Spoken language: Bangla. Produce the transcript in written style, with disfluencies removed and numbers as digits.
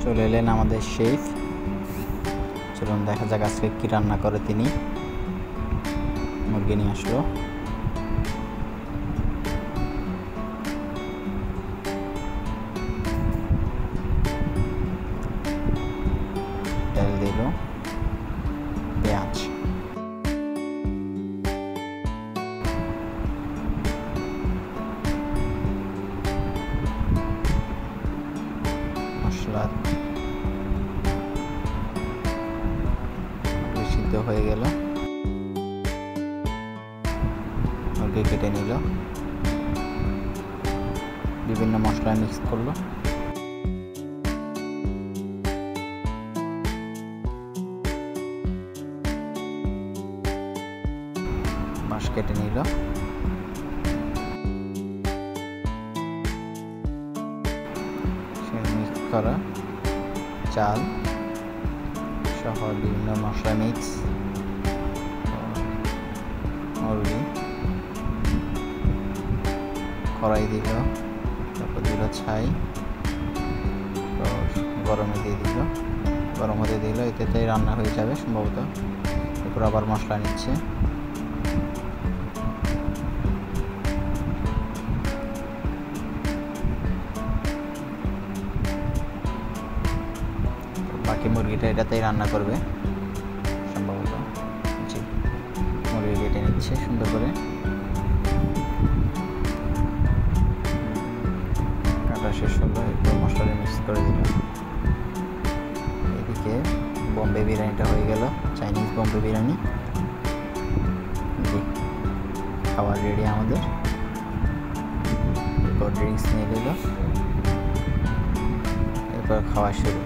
চলে এলেন আমাদের শেফ। চলুন দেখা যাক আজকে কি রান্না করে তিনি। মুরগি নিয়ে আসলো, তেল দিল, পেঁয়াজ, মশলা সিদ্ধ হয়ে গেল। মুরগি কেটে নিল, বিভিন্ন মশলা মিক্স করলো, মাছ কেটে নিল, মিক্স করা চাল সহ বিভিন্ন মশলা মিক্স, মুরগি কড়াই দিল, তারপর দিল ছাই, গরমে দিয়ে দিল, গরম হতে দিল, এতেই রান্না হয়ে যাবে সম্ভবত। এরপর আবার মশলা নিচ্ছে, বাকি মুরগিটা এটাতেই রান্না করবে সম্ভবত। জি, মুরগি কেটে নিচ্ছে সুন্দর করে, কাটা শেষ হলো, একটু মশলা মিক্স করে দিল। এদিকে বম্বে বিরিয়ানিটা হয়ে গেল, চাইনিজ বম্বে বিরিয়ানি। জি, খাবার রেডি আমাদের। এরপর ড্রিঙ্কস নিয়ে নিল, এরপর খাওয়া শুরু।